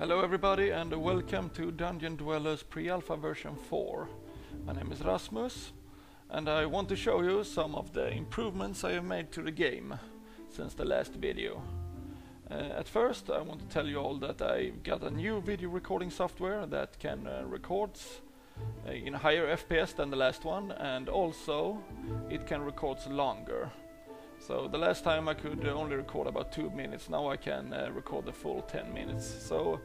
Hello everybody and welcome to Dungeon Dwellers Pre-Alpha version 4. My name is Rasmus and I want to show you some of the improvements I have made to the game since the last video. At first I want to tell you all that I got a new video recording software that can record in higher FPS than the last one, and also it can record longer. So the last time I could only record about 2 minutes, now I can record the full 10 minutes. So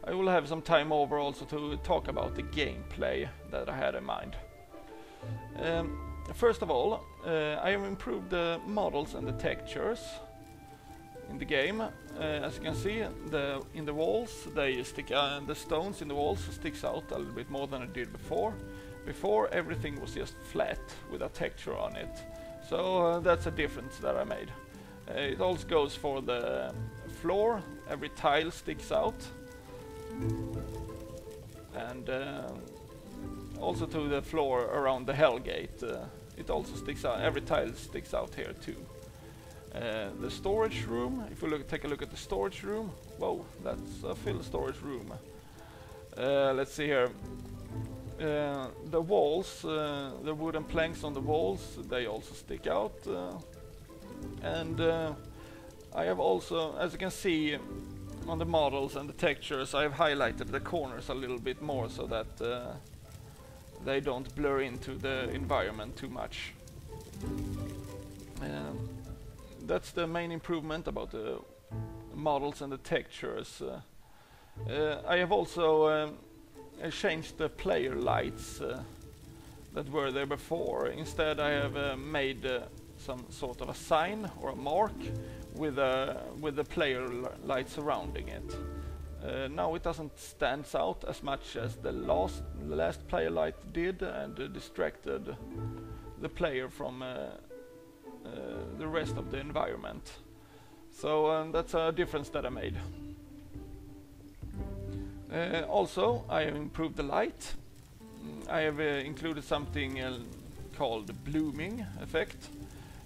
I will have some time over also to talk about the gameplay that I had in mind. First of all, I have improved the models and the textures in the game. As you can see, in the walls, they stick. The stones in the walls sticks out a little bit more than it did before. Before, everything was just flat with a texture on it. So that's a difference that I made. It also goes for the floor. Every tile sticks out, and also to the floor around the Hellgate. It also sticks out. Every tile sticks out here too. The storage room. If we take a look at the storage room, whoa, that's a full storage room. Let's see here. The walls, the wooden planks on the walls, they also stick out, and I have also, as you can see on the models and the textures, I have highlighted the corners a little bit more so that they don't blur into the environment too much. That's the main improvement about the models and the textures. I have also I changed the player lights that were there before. Instead I have made some sort of a sign or a mark with the player light surrounding it. Now it doesn't stand out as much as the last player light did, and distracted the player from the rest of the environment. So that's a difference that I made. Also, I have improved the light. I have included something called blooming effect,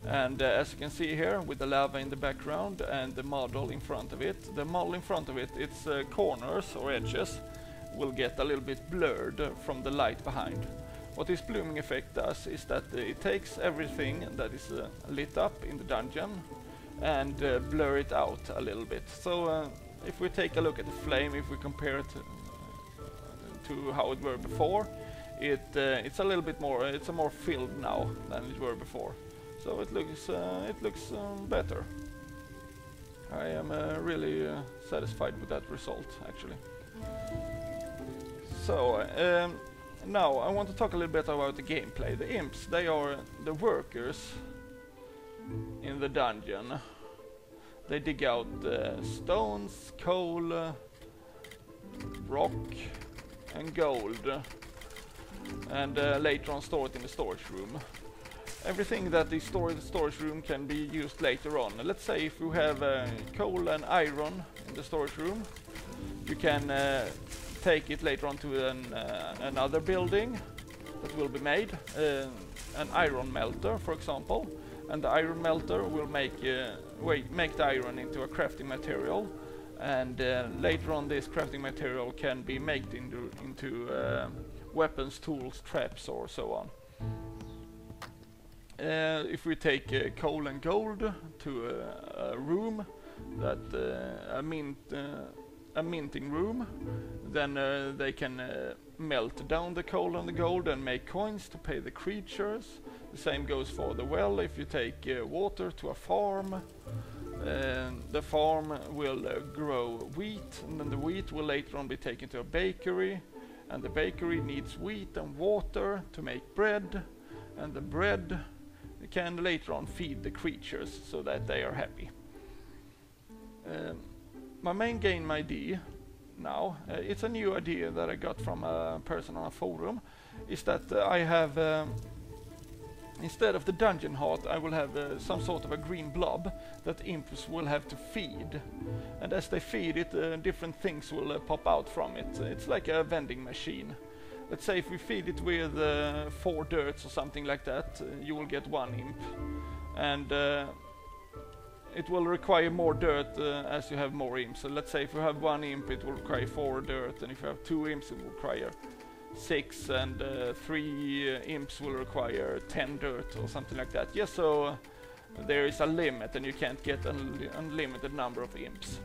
and as you can see here with the lava in the background and the model in front of it, its corners or edges will get a little bit blurred from the light behind. What this blooming effect does is that it takes everything that is lit up in the dungeon and blur it out a little bit. So if we take a look at the flame, if we compare it to how it were before, it's a little bit more. It's more filled now than it were before, so it looks better. I am really satisfied with that result, actually. So now I want to talk a little bit about the gameplay. The imps, they are the workers in the dungeon. They dig out stones, coal, rock and gold, and later on store it in the storage room. Everything that is stored in the storage room can be used later on. Let's say if you have coal and iron in the storage room, you can take it later on to another building that will be made, an iron melter for example, and the iron melter will make the iron into a crafting material, and later on this crafting material can be made into weapons, tools, traps or so on. If we take coal and gold to a room, a minting room, then they can melt down the coal and the gold and make coins to pay the creatures. The same goes for the well. If you take water to a farm, the farm will grow wheat, and then the wheat will later on be taken to a bakery, and the bakery needs wheat and water to make bread, and the bread can later on feed the creatures so that they are happy. My main game idea now, it's a new idea that I got from a person on a forum, is that I have instead of the dungeon heart, I will have some sort of a green blob that imps will have to feed. And as they feed it, different things will pop out from it. It's like a vending machine. Let's say if we feed it with 4 dirts or something like that, you will get 1 imp. And it will require more dirt as you have more imps. So let's say if you have 1 imp, it will require 4 dirt, and if you have 2 imps, it will require 6, and 3 imps will require 10 dirt or something like that. Yes, so there is a limit, and you can't get an unlimited number of imps.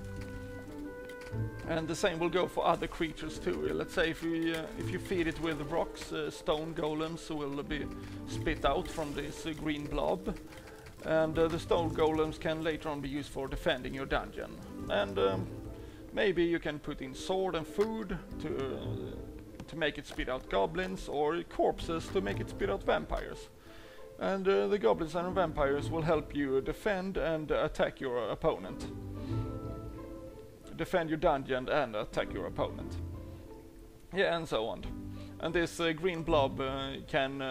And the same will go for other creatures too. Let's say if you feed it with rocks, stone golems will be spit out from this green blob, and the stone golems can later on be used for defending your dungeon. And maybe you can put in sword and food to make it spit out goblins, or corpses to make it spit out vampires. And the goblins and vampires will help you defend and attack your opponent. Defend your dungeon and attack your opponent. Yeah, and so on. And this green blob can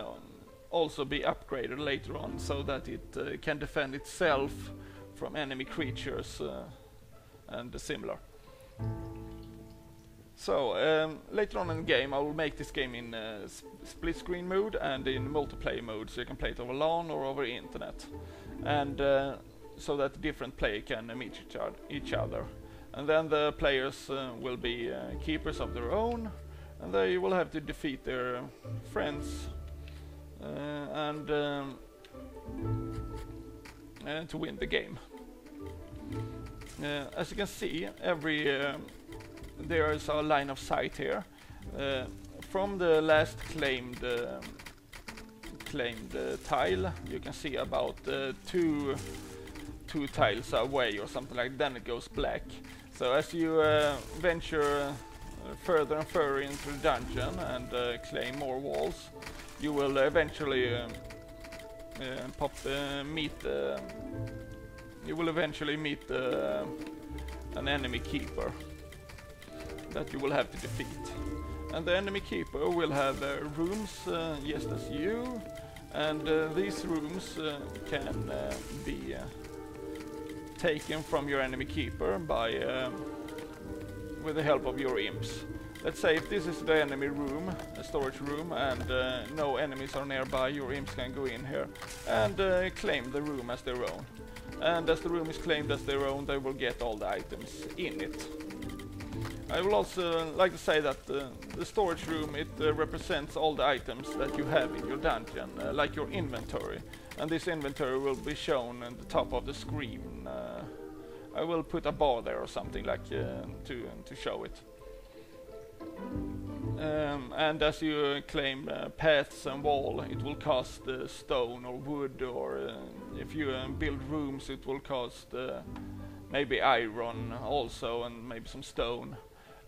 also be upgraded later on, so that it can defend itself from enemy creatures and similar. So later on in the game I will make this game in split screen mode and in multiplayer mode, so you can play it over LAN or over internet, and so that different players can meet each other. And then the players will be keepers of their own, and they will have to defeat their friends and to win the game. As you can see, there is a line of sight here. From the last claimed tile, you can see about 2 tiles away or something like that. Then it goes black. So as you venture further and further into the dungeon and claim more walls, you will eventually meet an enemy keeper that you will have to defeat. And the enemy keeper will have rooms just as you, and these rooms can be taken from your enemy keeper by with the help of your imps. Let's say if this is the enemy room, a storage room, and no enemies are nearby, your imps can go in here and claim the room as their own. And as the room is claimed as their own, they will get all the items in it. I will also like to say that the storage room, it represents all the items that you have in your dungeon, like your inventory. And this inventory will be shown at the top of the screen. I will put a bar there or something like to show it. And as you claim paths and wall, it will cost stone or wood, or if you build rooms, it will cost maybe iron also, and maybe some stone.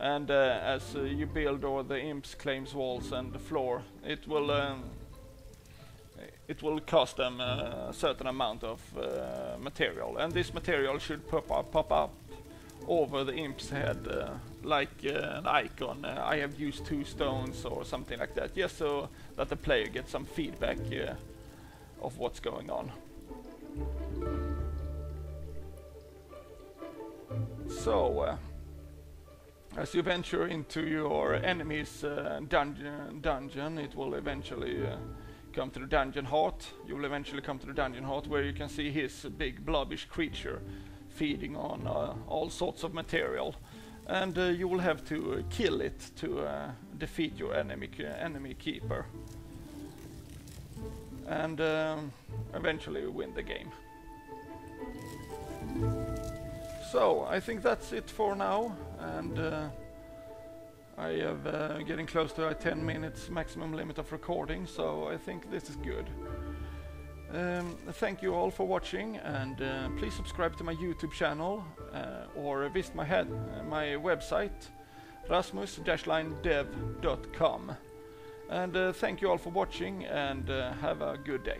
And as you build, or the imps claims walls and the floor, it will cost them a certain amount of material, and this material should pop up over the imp's head like an icon. I have used 2 stones or something like that, just so that the player gets some feedback of what's going on. So as you venture into your enemy's dungeon, it will eventually come to the dungeon heart. You will eventually come to the dungeon heart, where you can see his big blobbish creature feeding on all sorts of material, and you will have to kill it to defeat your enemy keeper, and eventually win the game. So I think that's it for now, and I have getting close to a 10 minutes maximum limit of recording, so I think this is good. Thank you all for watching, and please subscribe to my YouTube channel or visit my website rasmus-dev.com. And thank you all for watching, and have a good day.